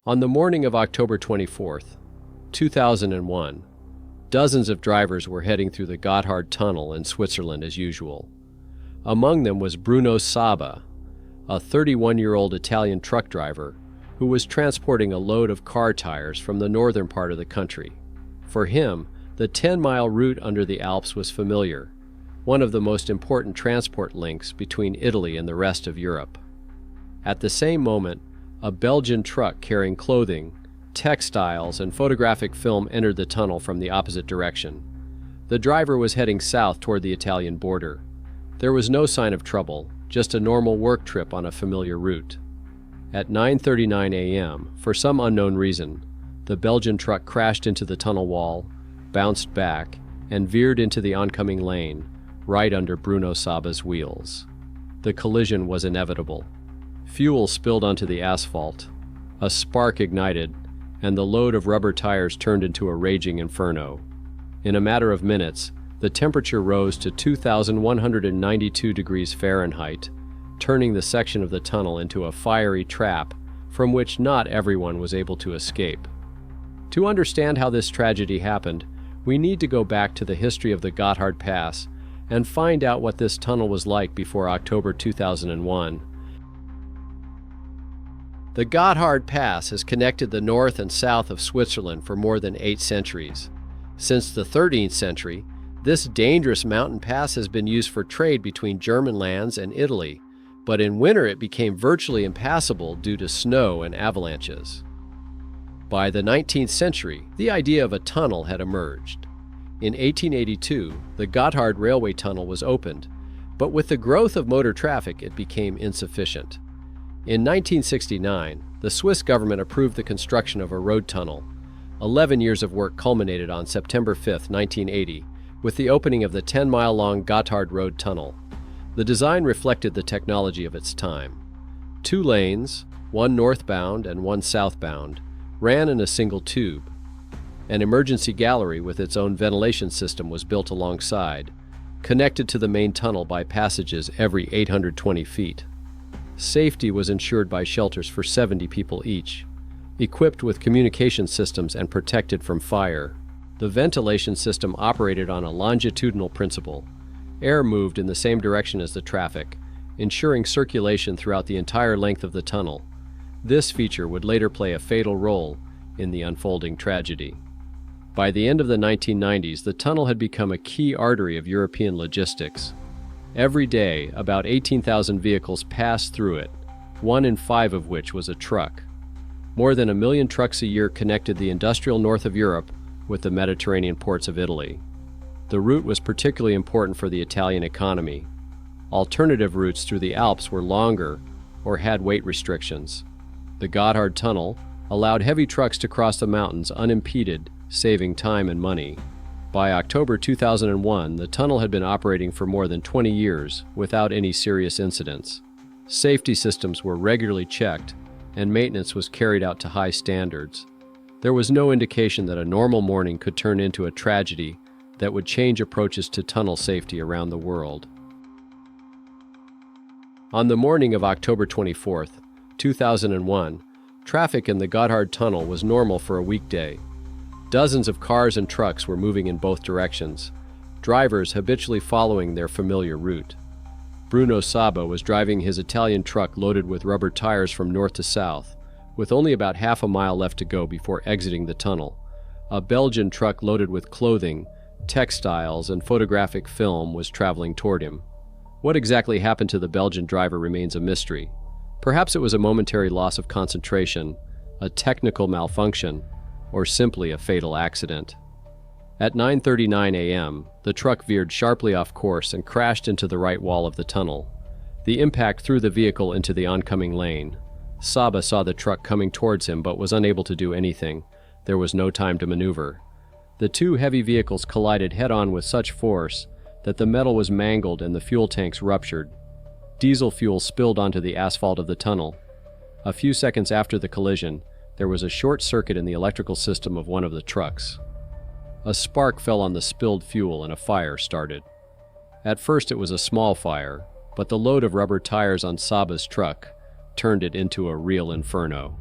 On the morning of October 24th, 2001, dozens of drivers were heading through the Gotthard tunnel in Switzerland as usual. Among them was Bruno Saba, a 31-year-old Italian truck driver who was transporting a load of car tires from the northern part of the country. For him, the 10-mile route under the Alps was familiar, one of the most important transport links between Italy and the rest of Europe. At the same moment, a Belgian truck carrying clothing, textiles, and photographic film entered the tunnel from the opposite direction. The driver was heading south toward the Italian border. There was no sign of trouble, just a normal work trip on a familiar route. At 9:39 a.m., for some unknown reason, the Belgian truck crashed into the tunnel wall, bounced back, and veered into the oncoming lane, right under Bruno Saba's wheels. The collision was inevitable. Fuel spilled onto the asphalt, a spark ignited, and the load of rubber tires turned into a raging inferno. In a matter of minutes, the temperature rose to 2,192 degrees Fahrenheit, turning the section of the tunnel into a fiery trap from which not everyone was able to escape. To understand how this tragedy happened, we need to go back to the history of the Gotthard Pass and find out what this tunnel was like before October 2001. The Gotthard Pass has connected the north and south of Switzerland for more than 8 centuries. Since the 13th century, this dangerous mountain pass has been used for trade between German lands and Italy, but in winter it became virtually impassable due to snow and avalanches. By the 19th century, the idea of a tunnel had emerged. In 1882, the Gotthard Railway Tunnel was opened, but with the growth of motor traffic, it became insufficient. In 1969, the Swiss government approved the construction of a road tunnel. 11 years of work culminated on September 5, 1980, with the opening of the 10-mile-long Gotthard Road Tunnel. The design reflected the technology of its time. 2 lanes, one northbound and one southbound, ran in a single tube. An emergency gallery with its own ventilation system was built alongside, connected to the main tunnel by passages every 820 feet. Safety was ensured by shelters for 70 people each, equipped with communication systems and protected from fire. The ventilation system operated on a longitudinal principle. Air moved in the same direction as the traffic, ensuring circulation throughout the entire length of the tunnel. This feature would later play a fatal role in the unfolding tragedy. By the end of the 1990s, the tunnel had become a key artery of European logistics. Every day, about 18,000 vehicles passed through it, 1 in 5 of which was a truck. More than 1 million trucks a year connected the industrial north of Europe with the Mediterranean ports of Italy. The route was particularly important for the Italian economy. Alternative routes through the Alps were longer or had weight restrictions. The Gotthard Tunnel allowed heavy trucks to cross the mountains unimpeded, saving time and money. By October 2001, the tunnel had been operating for more than 20 years without any serious incidents. Safety systems were regularly checked, and maintenance was carried out to high standards. There was no indication that a normal morning could turn into a tragedy that would change approaches to tunnel safety around the world. On the morning of October 24, 2001, traffic in the Gotthard Tunnel was normal for a weekday. Dozens of cars and trucks were moving in both directions, drivers habitually following their familiar route. Bruno Saba was driving his Italian truck loaded with rubber tires from north to south, with only about half a mile left to go before exiting the tunnel. A Belgian truck loaded with clothing, textiles, and photographic film was traveling toward him. What exactly happened to the Belgian driver remains a mystery. Perhaps it was a momentary loss of concentration, a technical malfunction, or simply a fatal accident. At 9:39 a.m., the truck veered sharply off course and crashed into the right wall of the tunnel. The impact threw the vehicle into the oncoming lane. Saba saw the truck coming towards him but was unable to do anything. There was no time to maneuver. The 2 heavy vehicles collided head-on with such force that the metal was mangled and the fuel tanks ruptured. Diesel fuel spilled onto the asphalt of the tunnel. A few seconds after the collision, there was a short circuit in the electrical system of one of the trucks. A spark fell on the spilled fuel and a fire started. At first it was a small fire, but the load of rubber tires on Saba's truck turned it into a real inferno.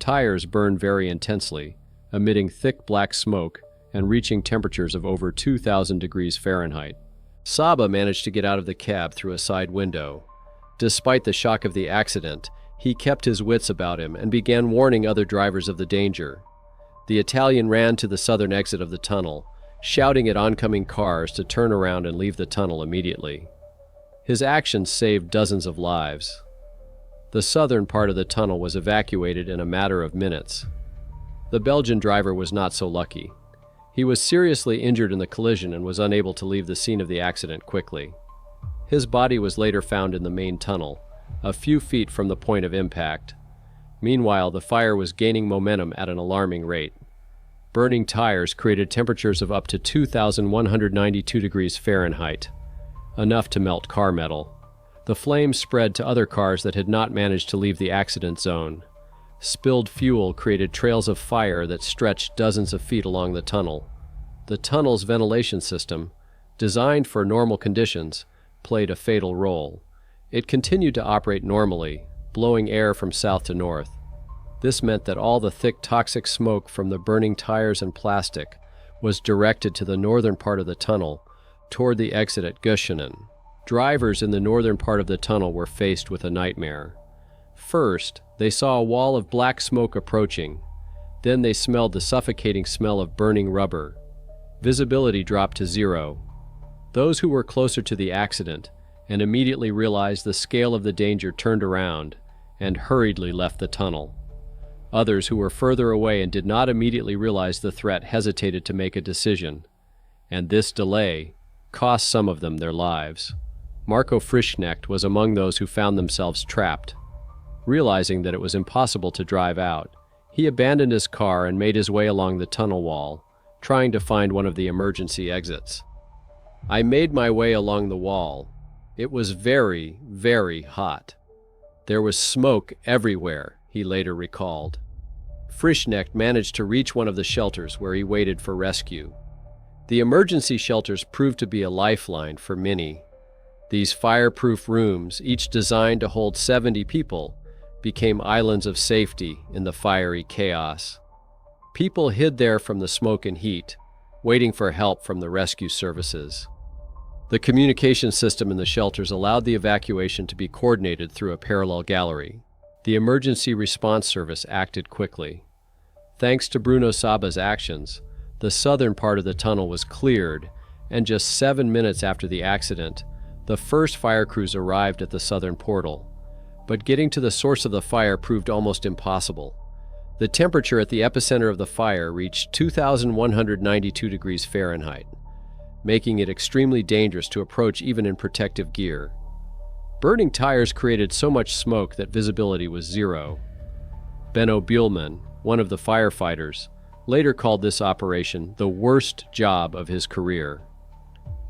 Tires burned very intensely, emitting thick black smoke and reaching temperatures of over 2,000 degrees Fahrenheit. Saba managed to get out of the cab through a side window. Despite the shock of the accident, he kept his wits about him and began warning other drivers of the danger. The Italian ran to the southern exit of the tunnel, shouting at oncoming cars to turn around and leave the tunnel immediately. His actions saved dozens of lives. The southern part of the tunnel was evacuated in a matter of minutes. The Belgian driver was not so lucky. He was seriously injured in the collision and was unable to leave the scene of the accident quickly. His body was later found in the main tunnel, a few feet from the point of impact. Meanwhile, the fire was gaining momentum at an alarming rate. Burning tires created temperatures of up to 2,192 degrees Fahrenheit, enough to melt car metal. The flames spread to other cars that had not managed to leave the accident zone. Spilled fuel created trails of fire that stretched dozens of feet along the tunnel. The tunnel's ventilation system, designed for normal conditions, played a fatal role. It continued to operate normally, blowing air from south to north. This meant that all the thick toxic smoke from the burning tires and plastic was directed to the northern part of the tunnel, toward the exit at Gotthard. Drivers in the northern part of the tunnel were faced with a nightmare. First, they saw a wall of black smoke approaching. Then they smelled the suffocating smell of burning rubber. Visibility dropped to zero. Those who were closer to the accident and immediately realized the scale of the danger turned around and hurriedly left the tunnel. Others who were further away and did not immediately realize the threat hesitated to make a decision, and this delay cost some of them their lives. Marco Frischknecht was among those who found themselves trapped. Realizing that it was impossible to drive out, he abandoned his car and made his way along the tunnel wall, trying to find one of the emergency exits. "I made my way along the wall. It was very, very hot. There was smoke everywhere," he later recalled. Frischknecht managed to reach one of the shelters where he waited for rescue. The emergency shelters proved to be a lifeline for many. These fireproof rooms, each designed to hold 70 people, became islands of safety in the fiery chaos. People hid there from the smoke and heat, waiting for help from the rescue services. The communication system in the shelters allowed the evacuation to be coordinated through a parallel gallery. The emergency response service acted quickly. Thanks to Bruno Saba's actions, the southern part of the tunnel was cleared, and just 7 minutes after the accident, the first fire crews arrived at the southern portal. But getting to the source of the fire proved almost impossible. The temperature at the epicenter of the fire reached 2,192 degrees Fahrenheit, making it extremely dangerous to approach even in protective gear. Burning tires created so much smoke that visibility was zero. Benno Bielman, one of the firefighters, later called this operation the worst job of his career.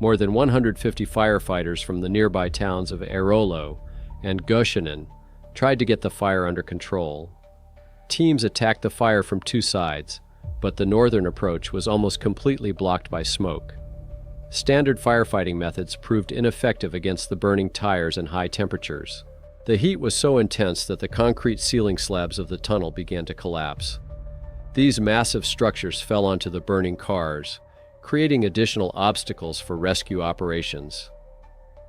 More than 150 firefighters from the nearby towns of Airolo and Gotthard tried to get the fire under control. Teams attacked the fire from two sides, but the northern approach was almost completely blocked by smoke. Standard firefighting methods proved ineffective against the burning tires and high temperatures. The heat was so intense that the concrete ceiling slabs of the tunnel began to collapse. These massive structures fell onto the burning cars, creating additional obstacles for rescue operations.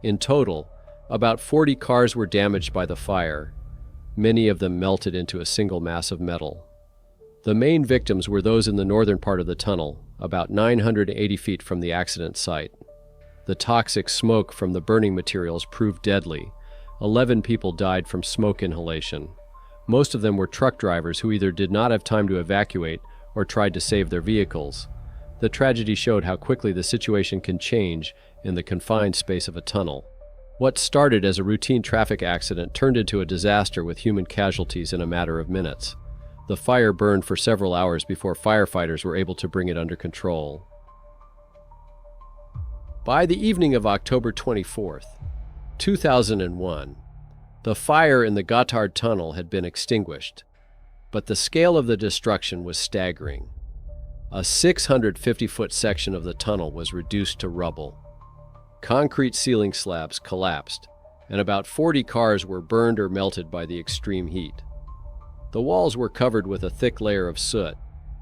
In total, about 40 cars were damaged by the fire. Many of them melted into a single mass of metal. The main victims were those in the northern part of the tunnel, about 980 feet from the accident site. The toxic smoke from the burning materials proved deadly. 11 people died from smoke inhalation. Most of them were truck drivers who either did not have time to evacuate or tried to save their vehicles. The tragedy showed how quickly the situation can change in the confined space of a tunnel. What started as a routine traffic accident turned into a disaster with human casualties in a matter of minutes. The fire burned for several hours before firefighters were able to bring it under control. By the evening of October 24th, 2001, the fire in the Gotthard tunnel had been extinguished, but the scale of the destruction was staggering. A 650-foot section of the tunnel was reduced to rubble. Concrete ceiling slabs collapsed, and about 40 cars were burned or melted by the extreme heat. The walls were covered with a thick layer of soot,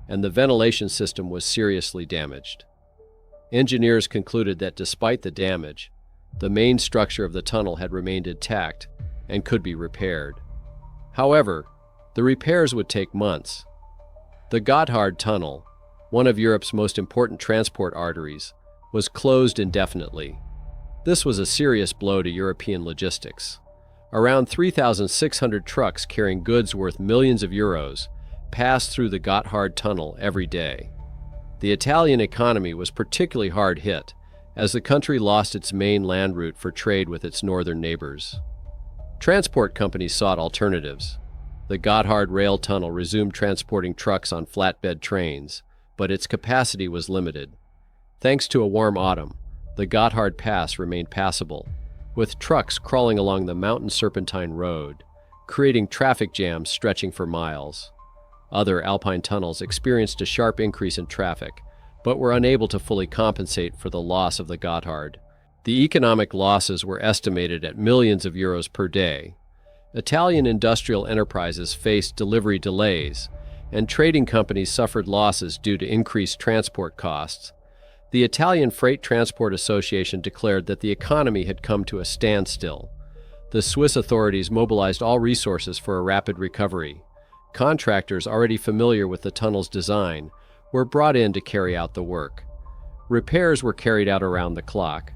and the ventilation system was seriously damaged. Engineers concluded that despite the damage, the main structure of the tunnel had remained intact and could be repaired. However, the repairs would take months. The Gotthard Tunnel, one of Europe's most important transport arteries, was closed indefinitely. This was a serious blow to European logistics. Around 3,600 trucks carrying goods worth millions of euros passed through the Gotthard Tunnel every day. The Italian economy was particularly hard hit, as the country lost its main land route for trade with its northern neighbors. Transport companies sought alternatives. The Gotthard rail tunnel resumed transporting trucks on flatbed trains, but its capacity was limited. Thanks to a warm autumn, the Gotthard Pass remained passable, with trucks crawling along the mountain serpentine road, creating traffic jams stretching for miles. Other Alpine tunnels experienced a sharp increase in traffic, but were unable to fully compensate for the loss of the Gotthard. The economic losses were estimated at millions of euros per day. Italian industrial enterprises faced delivery delays, and trading companies suffered losses due to increased transport costs. The Italian Freight Transport Association declared that the economy had come to a standstill. The Swiss authorities mobilized all resources for a rapid recovery. Contractors already familiar with the tunnel's design were brought in to carry out the work. Repairs were carried out around the clock.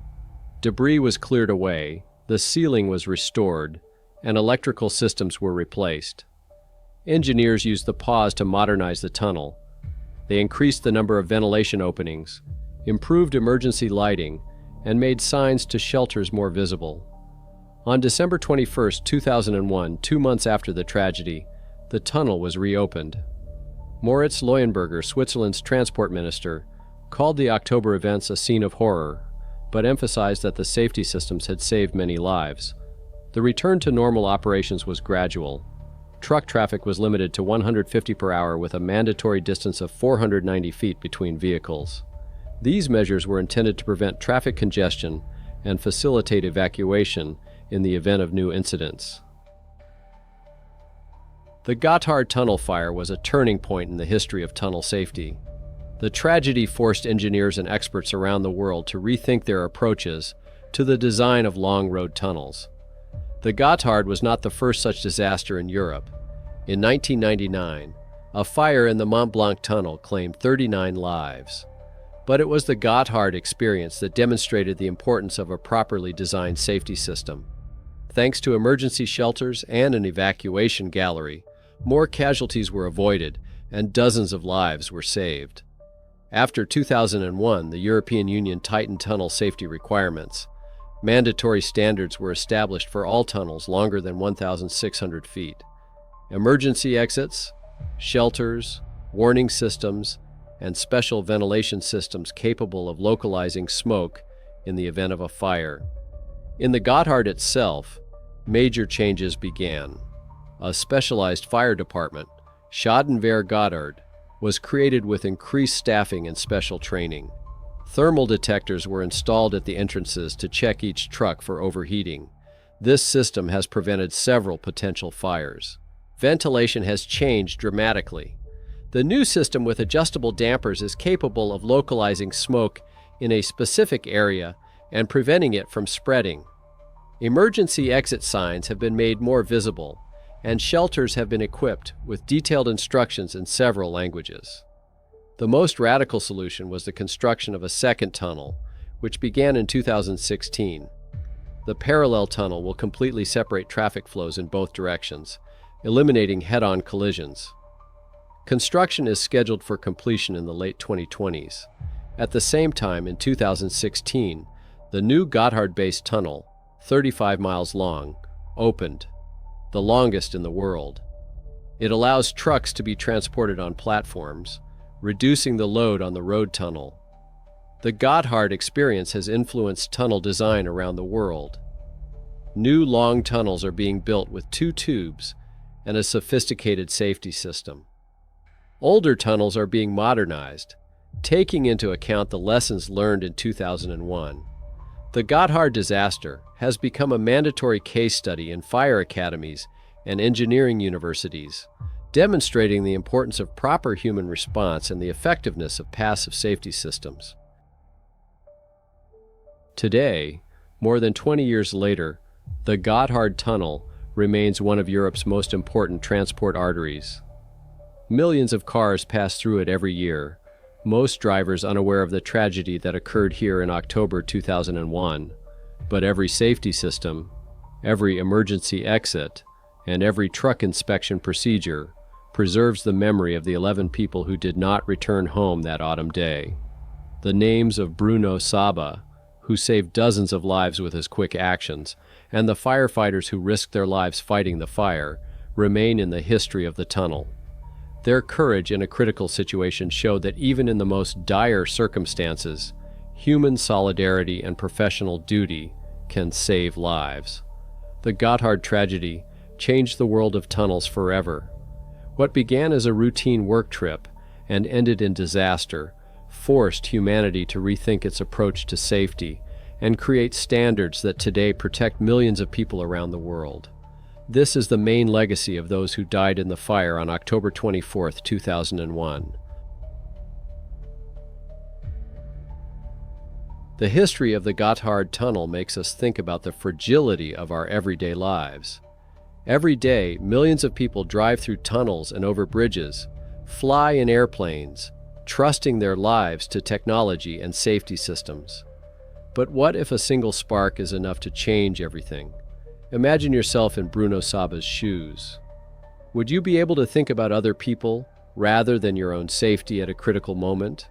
Debris was cleared away, the ceiling was restored, and electrical systems were replaced. Engineers used the pause to modernize the tunnel. They increased the number of ventilation openings, improved emergency lighting, and made signs to shelters more visible. On December 21, 2001, 2 months after the tragedy, the tunnel was reopened. Moritz Leuenberger, Switzerland's transport minister, called the October events a scene of horror, but emphasized that the safety systems had saved many lives. The return to normal operations was gradual. Truck traffic was limited to 150 per hour with a mandatory distance of 490 feet between vehicles. These measures were intended to prevent traffic congestion and facilitate evacuation in the event of new incidents. The Gotthard tunnel fire was a turning point in the history of tunnel safety. The tragedy forced engineers and experts around the world to rethink their approaches to the design of long road tunnels. The Gotthard was not the first such disaster in Europe. In 1999, a fire in the Mont Blanc tunnel claimed 39 lives. But it was the Gotthard experience that demonstrated the importance of a properly designed safety system. Thanks to emergency shelters and an evacuation gallery, more casualties were avoided and dozens of lives were saved. After 2001, the European Union tightened tunnel safety requirements. Mandatory standards were established for all tunnels longer than 1,600 feet. Emergency exits, shelters, warning systems, and special ventilation systems capable of localizing smoke in the event of a fire. In the Gotthard itself, major changes began. A specialized fire department, Schadenwehr Gotthard, was created with increased staffing and special training. Thermal detectors were installed at the entrances to check each truck for overheating. This system has prevented several potential fires. Ventilation has changed dramatically. The new system with adjustable dampers is capable of localizing smoke in a specific area and preventing it from spreading. Emergency exit signs have been made more visible, and shelters have been equipped with detailed instructions in several languages. The most radical solution was the construction of a second tunnel, which began in 2016. The parallel tunnel will completely separate traffic flows in both directions, eliminating head-on collisions. Construction is scheduled for completion in the late 2020s. At the same time, in 2016, the new Gotthard-based tunnel, 35 miles long, opened, the longest in the world. It allows trucks to be transported on platforms, reducing the load on the road tunnel. The Gotthard experience has influenced tunnel design around the world. New long tunnels are being built with 2 tubes and a sophisticated safety system. Older tunnels are being modernized, taking into account the lessons learned in 2001. The Gotthard disaster has become a mandatory case study in fire academies and engineering universities, demonstrating the importance of proper human response and the effectiveness of passive safety systems. Today, more than 20 years later, the Gotthard Tunnel remains one of Europe's most important transport arteries. Millions of cars pass through it every year, most drivers unaware of the tragedy that occurred here in October 2001. But every safety system, every emergency exit, and every truck inspection procedure preserves the memory of the 11 people who did not return home that autumn day. The names of Bruno Saba, who saved dozens of lives with his quick actions, and the firefighters who risked their lives fighting the fire, remain in the history of the tunnel. Their courage in a critical situation showed that even in the most dire circumstances, human solidarity and professional duty can save lives. The Gotthard tragedy changed the world of tunnels forever. What began as a routine work trip and ended in disaster forced humanity to rethink its approach to safety and create standards that today protect millions of people around the world. This is the main legacy of those who died in the fire on October 24, 2001. The history of the Gotthard Tunnel makes us think about the fragility of our everyday lives. Every day, millions of people drive through tunnels and over bridges, fly in airplanes, trusting their lives to technology and safety systems. But what if a single spark is enough to change everything? Imagine yourself in Bruno Saba's shoes. Would you be able to think about other people rather than your own safety at a critical moment?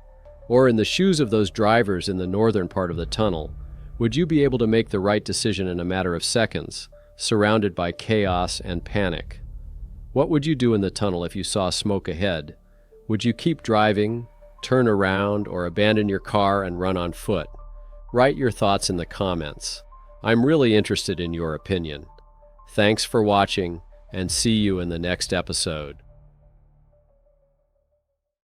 Or in the shoes of those drivers in the northern part of the tunnel, would you be able to make the right decision in a matter of seconds, surrounded by chaos and panic? What would you do in the tunnel if you saw smoke ahead? Would you keep driving, turn around, or abandon your car and run on foot? Write your thoughts in the comments. I'm really interested in your opinion. Thanks for watching, and see you in the next episode.